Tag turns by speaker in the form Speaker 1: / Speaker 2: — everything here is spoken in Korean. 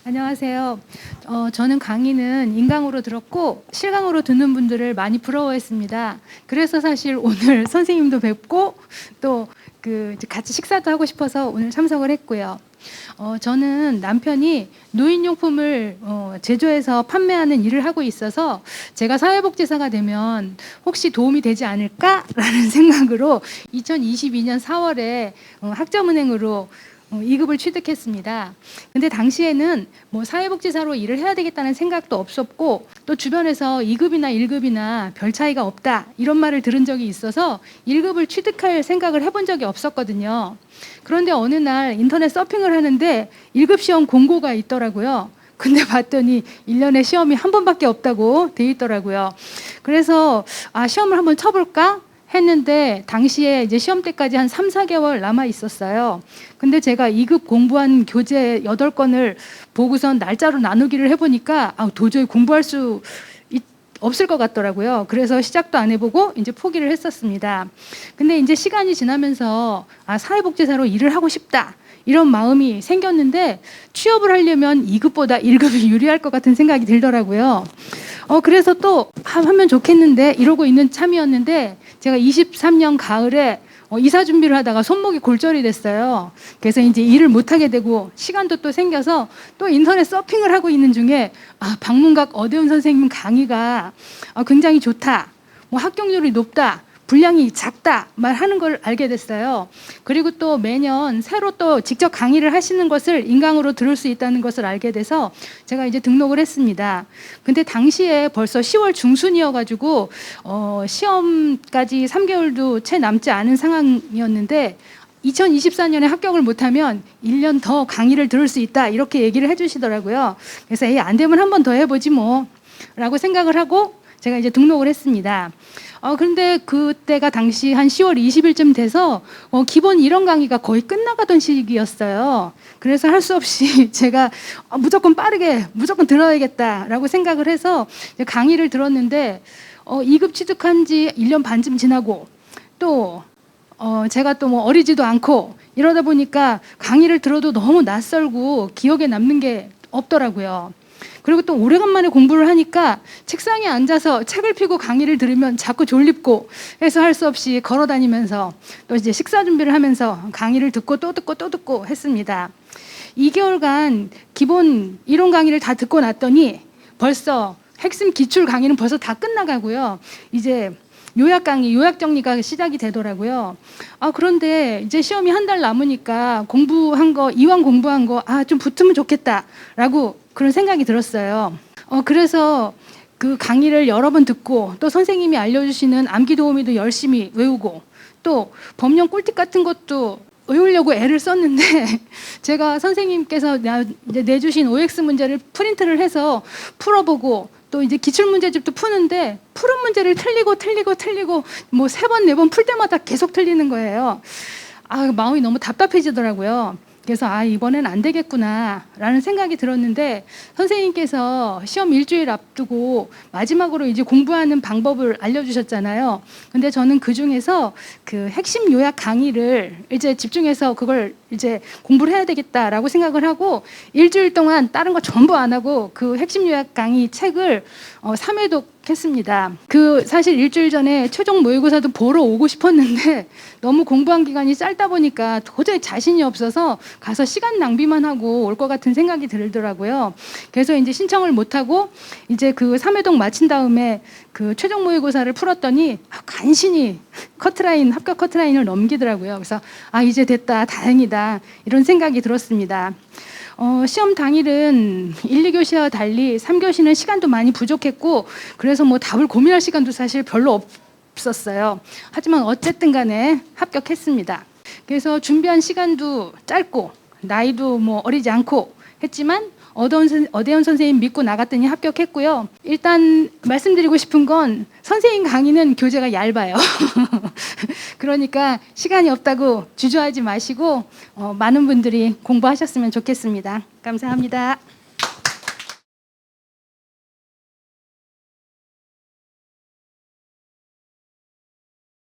Speaker 1: 안녕하세요. 저는 강의는 인강으로 들었고 실강으로 듣는 분들을 많이 부러워했습니다. 그래서 사실 오늘 선생님도 뵙고 또 같이 식사도 하고 싶어서 오늘 참석을 했고요. 저는 남편이 노인용품을 제조해서 판매하는 일을 하고 있어서 제가 사회복지사가 되면 혹시 도움이 되지 않을까라는 생각으로 2022년 4월에 학점은행으로 2급을 취득했습니다. 근데 당시에는 뭐 사회복지사로 일을 해야 되겠다는 생각도 없었고 또 주변에서 2급이나 1급이나 별 차이가 없다 이런 말을 들은 적이 있어서 1급을 취득할 생각을 해본 적이 없었거든요. 그런데 어느 날 인터넷 서핑을 하는데 1급 시험 공고가 있더라고요. 근데 봤더니 1년에 시험이 한 번밖에 없다고 돼 있더라고요. 그래서 시험을 한번 쳐볼까? 했는데 당시에 이제 시험 때까지 한 3, 4개월 남아 있었어요. 근데 제가 2급 공부한 교재 8권을 보고선 날짜로 나누기를 해보니까 도저히 공부할 수 없을 것 같더라고요. 그래서 시작도 안 해보고 이제 포기를 했었습니다. 근데 이제 시간이 지나면서 사회복지사로 일을 하고 싶다. 이런 마음이 생겼는데 취업을 하려면 2급보다 1급이 유리할 것 같은 생각이 들더라고요. 그래서 또 하면 좋겠는데 이러고 있는 참이었는데 제가 23년 가을에 이사 준비를 하다가 손목이 골절이 됐어요. 그래서 이제 일을 못하게 되고 시간도 또 생겨서 또 인터넷 서핑을 하고 있는 중에 박문각 어대훈 선생님 강의가 굉장히 좋다. 뭐 합격률이 높다. 분량이 작다 말하는 걸 알게 됐어요. 그리고 또 매년 새로 또 직접 강의를 하시는 것을 인강으로 들을 수 있다는 것을 알게 돼서 제가 이제 등록을 했습니다. 근데 당시에 벌써 10월 중순이어가지고 시험까지 3개월도 채 남지 않은 상황이었는데 2024년에 합격을 못하면 1년 더 강의를 들을 수 있다 이렇게 얘기를 해주시더라고요. 그래서 안 되면 한 번 더 해보지 뭐 라고 생각을 하고 제가 이제 등록을 했습니다. 그런데 그때가 당시 한 10월 20일쯤 돼서 기본 1원 강의가 거의 끝나가던 시기였어요. 그래서 할 수 없이 제가 무조건 빠르게 무조건 들어야겠다라고 생각을 해서 강의를 들었는데 2급 취득한 지 1년 반쯤 지나고 또 제가 또 뭐 어리지도 않고 이러다 보니까 강의를 들어도 너무 낯설고 기억에 남는 게 없더라고요. 그리고 또 오래간만에 공부를 하니까 책상에 앉아서 책을 펴고 강의를 들으면 자꾸 졸립고 해서 할 수 없이 걸어 다니면서 또 이제 식사 준비를 하면서 강의를 듣고 또 듣고 또 듣고 했습니다. 2개월간 기본 이론 강의를 다 듣고 났더니 벌써 핵심 기출 강의는 벌써 다 끝나가고요. 이제 요약 강의, 요약 정리가 시작이 되더라고요. 그런데 이제 시험이 한 달 남으니까 공부한 거, 이왕 공부한 거, 좀 붙으면 좋겠다라고 그런 생각이 들었어요. 그래서 그 강의를 여러 번 듣고 또 선생님이 알려주시는 암기 도우미도 열심히 외우고 또 법령 꿀팁 같은 것도 외우려고 애를 썼는데 제가 선생님께서 이제 내주신 OX 문제를 프린트를 해서 풀어보고 또 이제 기출문제집도 푸는데 푸른 문제를 틀리고 뭐 3번, 4번 풀 때마다 계속 틀리는 거예요. 마음이 너무 답답해지더라고요. 그래서 이번엔 안 되겠구나 라는 생각이 들었는데 선생님께서 시험 일주일 앞두고 마지막으로 이제 공부하는 방법을 알려주셨잖아요. 근데 저는 그 중에서 그 핵심 요약 강의를 이제 집중해서 그걸 이제 공부를 해야 되겠다라고 생각을 하고 일주일 동안 다른 거 전부 안 하고 그 핵심 요약 강의 책을 3회독 했습니다. 사실 일주일 전에 최종 모의고사도 보러 오고 싶었는데 너무 공부한 기간이 짧다 보니까 도저히 자신이 없어서 가서 시간 낭비만 하고 올 것 같은 생각이 들더라고요. 그래서 이제 신청을 못 하고 이제 그 3회독 마친 다음에 그 최종 모의고사를 풀었더니 간신히 합격 커트라인을 넘기더라고요. 그래서 이제 됐다, 다행이다 이런 생각이 들었습니다. 시험 당일은 1, 2교시와 달리 3교시는 시간도 많이 부족했고 그래서 뭐 답을 고민할 시간도 사실 별로 없었어요. 하지만 어쨌든 간에 합격했습니다. 그래서 준비한 시간도 짧고 나이도 뭐 어리지 않고 했지만 어대훈 선생님 믿고 나갔더니 합격했고요. 일단 말씀드리고 싶은 건 선생님 강의는 교재가 얇아요. 그러니까 시간이 없다고 주저하지 마시고 많은 분들이 공부하셨으면 좋겠습니다. 감사합니다.